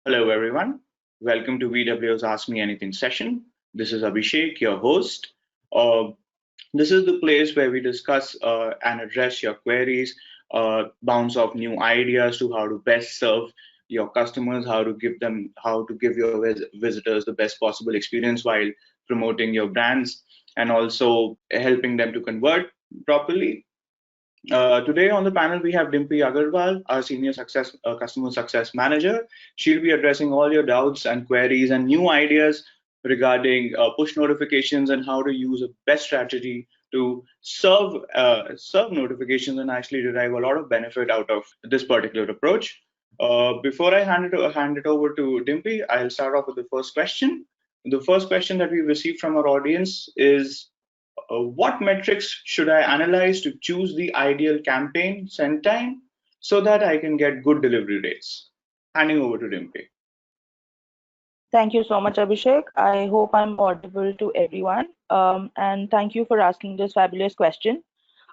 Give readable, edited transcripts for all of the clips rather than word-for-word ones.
Hello, everyone. Welcome to VWO's Ask Me Anything session. This is Abhishek, your host. Uh, this is the place where we discuss and address your queries, bounce off new ideas to how to best serve your customers, how to give your visitors the best possible experience while promoting your brands, and also helping them to convert properly. Today on the panel, we have Dimpy Agarwal, our Senior Customer Success Manager. She'll be addressing all your doubts and queries and new ideas regarding push notifications and how to use a best strategy to serve notifications and actually derive a lot of benefit out of this particular approach. Before I hand it over to Dimpy, I'll start off with the first question. The first question that we received from our audience is what metrics should I analyze to choose the ideal campaign send time so that I can get good delivery rates? Handing over to Dimpy. Thank you so much, Abhishek. I hope I'm audible to everyone. And thank you for asking this fabulous question.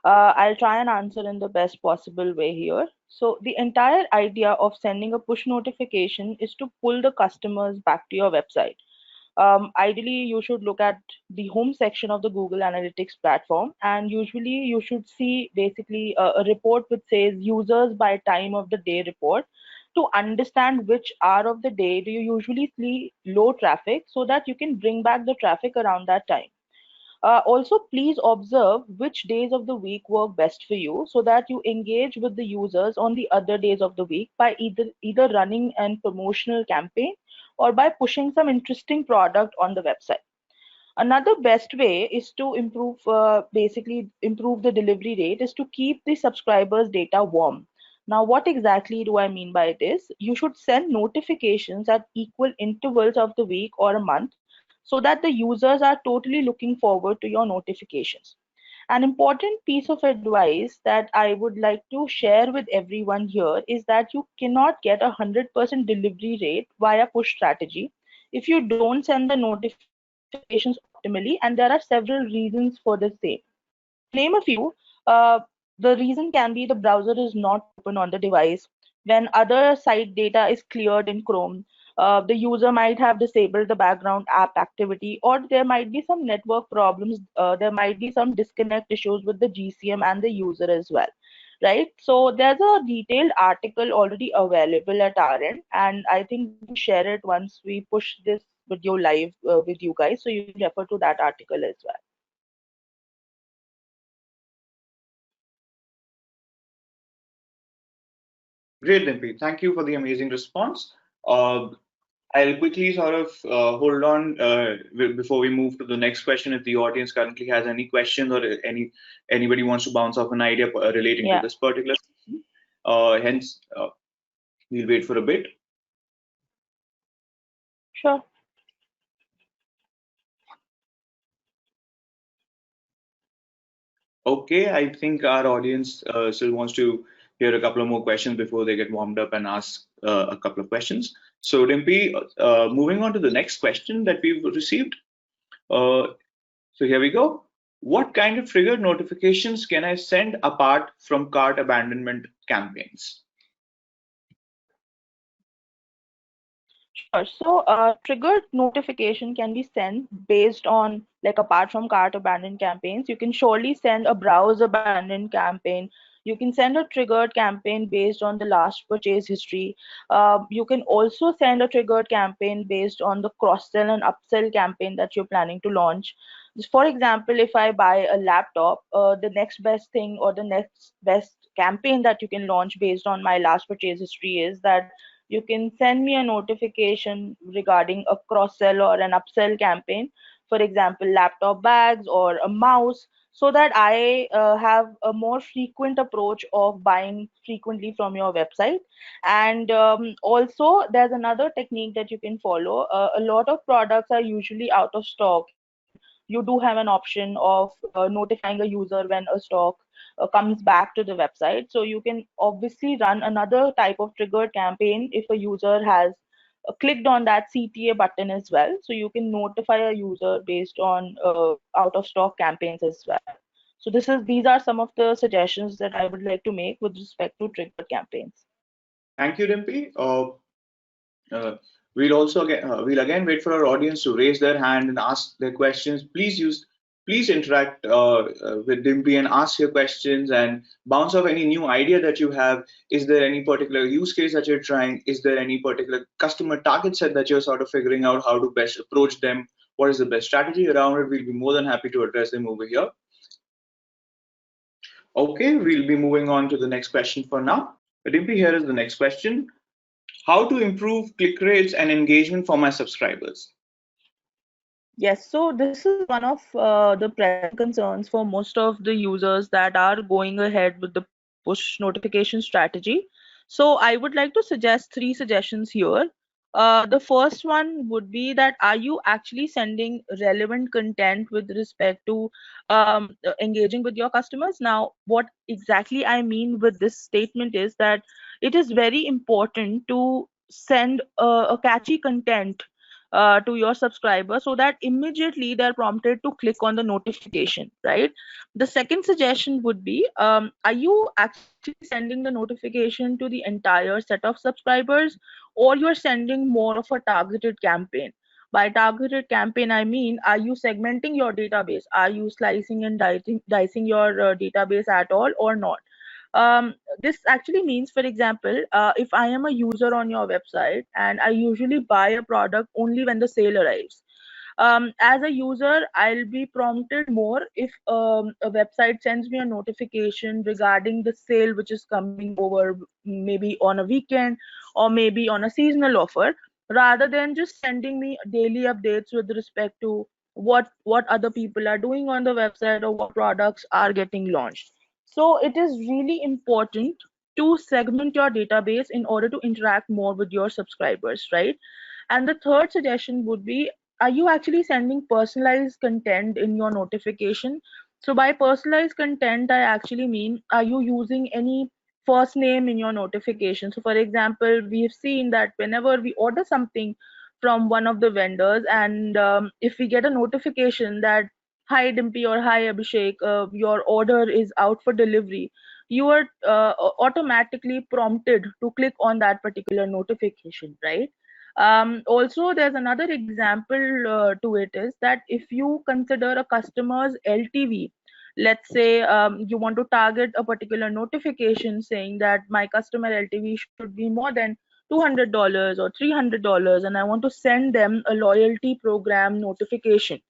I'll try and answer in the best possible way here. So the entire idea of sending a push notification is to pull the customers back to your website. Ideally, you should look at the home section of the Google Analytics platform, and usually you should see basically a report which says users by time of the day report to understand which hour of the day do you usually see low traffic so that you can bring back the traffic around that time. Also, please observe which days of the week work best for you so that you engage with the users on the other days of the week by either running an promotional campaign or by pushing some interesting product on the website. Another best way is to basically improve the delivery rate is to keep the subscribers data warm. Now, what exactly do I mean by this? You should send notifications at equal intervals of the week or a month so that the users are totally looking forward to your notifications. An important piece of advice that I would like to share with everyone here is that you cannot get a 100% delivery rate via push strategy if you don't send the notifications optimally, and there are several reasons for the same. To name a few, the reason can be the browser is not open on the device. When other site data is cleared in Chrome, the user might have disabled the background app activity, or there might be some network problems. There might be some disconnect issues with the GCM and the user as well, right? So there's a detailed article already available at our end, and I think we will share it once we push this video live with you guys, so you can refer to that article as well. Great, Dimpy. Thank you for the amazing response. I'll quickly sort of hold on before we move to the next question. If the audience currently has any questions or anybody wants to bounce off an idea relating to this particular question, hence we'll wait for a bit. Sure. Okay, I think our audience still wants to hear a couple of more questions before they get warmed up and ask a couple of questions. So, Dimpy, moving on to the next question that we've received. So here we go. What kind of triggered notifications can I send apart from cart abandonment campaigns? Sure. So triggered notification can be sent based on, like, apart from cart abandoned campaigns, you can surely send a browse abandoned campaign. You can send a triggered campaign based on the last purchase history. You can also send a triggered campaign based on the cross-sell and upsell campaign that you're planning to launch. For example, if I buy a laptop, the next best thing or the next best campaign that you can launch based on my last purchase history is that you can send me a notification regarding a cross-sell or an upsell campaign, for example, laptop bags or a mouse, so that I have a more frequent approach of buying frequently from your website. And also, there's another technique that you can follow. A lot of products are usually out of stock, and you do have an option of notifying a user when a stock comes back to the website. So you can obviously run another type of triggered campaign if a user has clicked on that CTA button as well. So you can notify a user based on out of stock campaigns as well. So these are some of the suggestions that I would like to make with respect to triggered campaigns. Thank you, Dimpy. We'll again wait for our audience to raise their hand and ask their questions. Please interact with Dimpy and ask your questions and bounce off any new idea that you have. Is there any particular use case that you're trying? Is there any particular customer target set that you're sort of figuring out how to best approach them? What is the best strategy around it? We'll be more than happy to address them over here. Okay, we'll be moving on to the next question for now. Dimpy, here is the next question. How to improve click rates and engagement for my subscribers? Yes, so this is one of the pressing concerns for most of the users that are going ahead with the push notification strategy. So I would like to suggest three suggestions here. The first one would be that are you actually sending relevant content with respect to engaging with your customers? Now, what exactly I mean with this statement is that it is very important to send a catchy content to your subscribers so that immediately they're prompted to click on the notification, right? The second suggestion would be, are you actually sending the notification to the entire set of subscribers, or you're sending more of a targeted campaign? By targeted campaign, I mean, are you segmenting your database? Are you slicing and dicing your database at all or not? This actually means, for example, if I am a user on your website and I usually buy a product only when the sale arrives, as a user, I'll be prompted more if a website sends me a notification regarding the sale which is coming over, maybe on a weekend or maybe on a seasonal offer, rather than just sending me daily updates with respect to what other people are doing on the website or what products are getting launched. So it is really important to segment your database in order to interact more with your subscribers, right? And the third suggestion would be, are you actually sending personalized content in your notification? So by personalized content, I actually mean, are you using any first name in your notification? So for example, we've seen that whenever we order something from one of the vendors, and if we get a notification that hi Dimpy or hi Abhishek, your order is out for delivery, you are automatically prompted to click on that particular notification, right? Also, there's another example to it is that if you consider a customer's LTV, let's say you want to target a particular notification saying that my customer LTV should be more than $200 or $300, and I want to send them a loyalty program notification.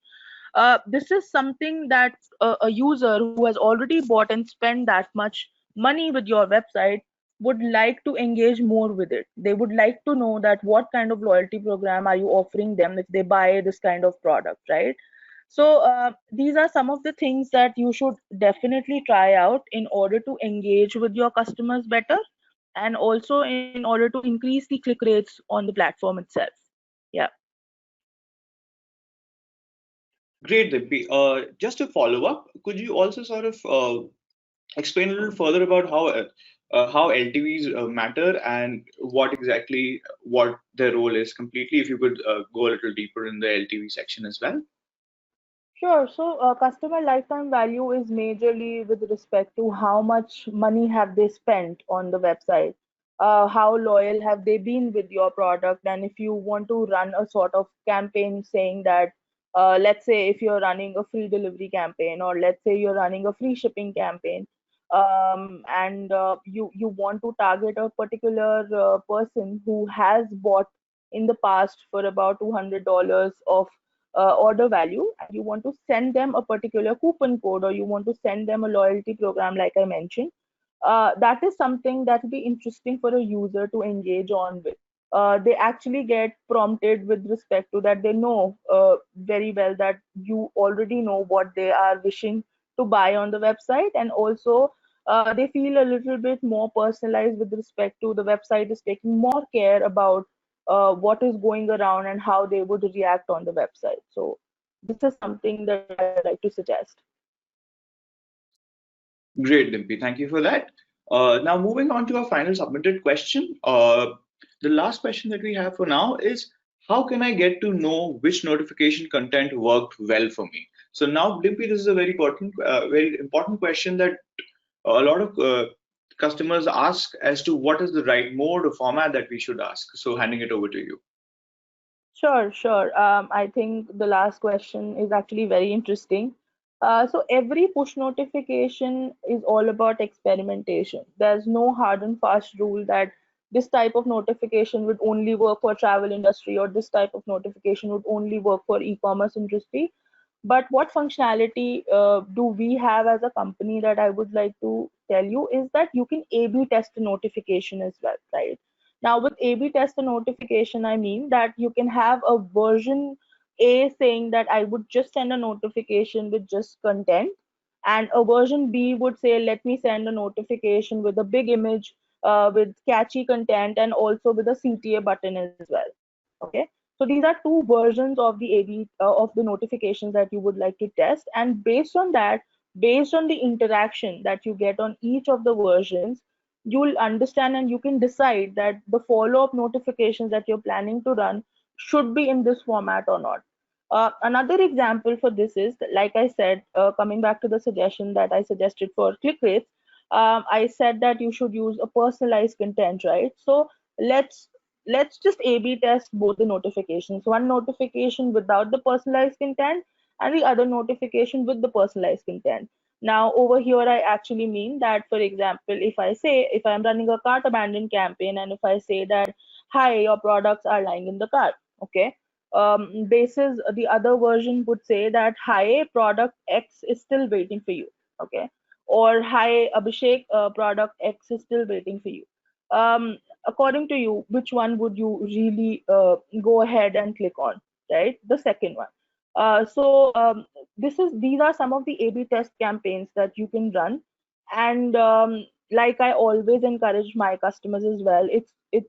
This is something that a user who has already bought and spent that much money with your website would like to engage more with it. They would like to know that what kind of loyalty program are you offering them if they buy this kind of product, right? So these are some of the things that you should definitely try out in order to engage with your customers better, and also in order to increase the click rates on the platform itself. Yeah. Great, Dimpy. Just to follow up, could you also sort of explain a little further about how LTVs matter and what their role is completely? If you could go a little deeper in the LTV section as well. Sure. So, customer lifetime value is majorly with respect to how much money have they spent on the website, how loyal have they been with your product, and if you want to run a sort of campaign saying that, let's say if you're running a free delivery campaign, or let's say you're running a free shipping campaign, and you want to target a particular person who has bought in the past for about $200 of order value, and you want to send them a particular coupon code, or you want to send them a loyalty program like I mentioned, that is something that will be interesting for a user to engage on with. They actually get prompted with respect to that. They know very well that you already know what they are wishing to buy on the website, and also they feel a little bit more personalized with respect to the website is taking more care about what is going around and how they would react on the website. So this is something that I would like to suggest. Great, Dimpy. Thank you for that. Now, moving on to our final submitted question. The last question that we have for now is, how can I get to know which notification content worked well for me? So now, Dimpy, this is a very important question that a lot of customers ask as to what is the right mode or format that we should ask. So handing it over to you. Sure, sure. I think the last question is actually very interesting. So every push notification is all about experimentation. There's no hard and fast rule that this type of notification would only work for travel industry or this type of notification would only work for e-commerce industry. But what functionality do we have as a company that I would like to tell you is that you can A/B test a notification as well, right? Now, with A/B test a notification, I mean that you can have a version A saying that I would just send a notification with just content, and a version B would say, let me send a notification with a big image, with catchy content, and also with a CTA button as well. Okay. So these are two versions of the A/B of the notifications that you would like to test, and based on that, based on the interaction that you get on each of the versions, you'll understand and you can decide that the follow-up notifications that you're planning to run should be in this format or not. Another example for this is, like I said, coming back to the suggestion that I suggested for click rates, I said that you should use a personalized content, right? So let's let's just A/B test both the notifications. One notification without the personalized content and the other notification with the personalized content. Now, over here, I actually mean that, for example, if I'm running a cart abandon campaign and if I say that, hi, your products are lying in the cart, okay? Basis the other version would say that, hi, product X is still waiting for you, okay? Or, hi, Abhishek, product X is still waiting for you. According to you, which one would you really go ahead and click on, right? The second one. So these are some of the A/B test campaigns that you can run, and like I always encourage my customers as well,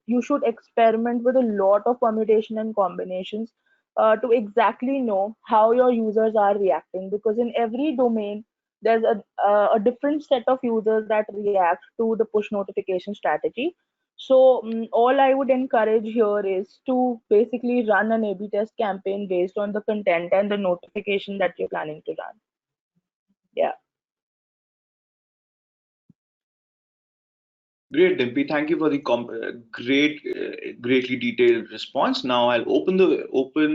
you should experiment with a lot of permutation and combinations to exactly know how your users are reacting, because in every domain there's a different set of users that react to the push notification strategy. So all I would encourage here is to basically run an A/B test campaign based on the content and the notification that you're planning to run. Yeah. Great, Dimpy. Thank you for the greatly detailed response. Now I'll open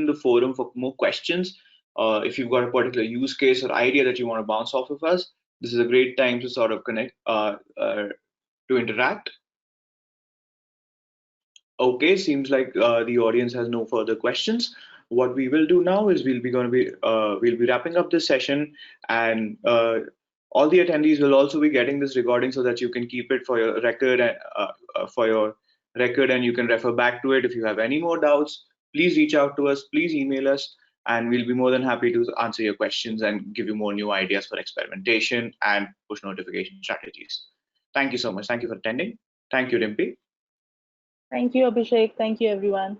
the forum for more questions. If you've got a particular use case or idea that you want to bounce off of us, this is a great time to sort of connect, to interact. Okay, seems like the audience has no further questions. What we will do now is we'll be wrapping up this session, and all the attendees will also be getting this recording so that you can keep it for your record, and you can refer back to it if you have any more doubts. Please reach out to us. Please email us, and we'll be more than happy to answer your questions and give you more new ideas for experimentation and push notification strategies. Thank you so much. Thank you for attending. Thank you, Dimpy. Thank you, Abhishek. Thank you, everyone.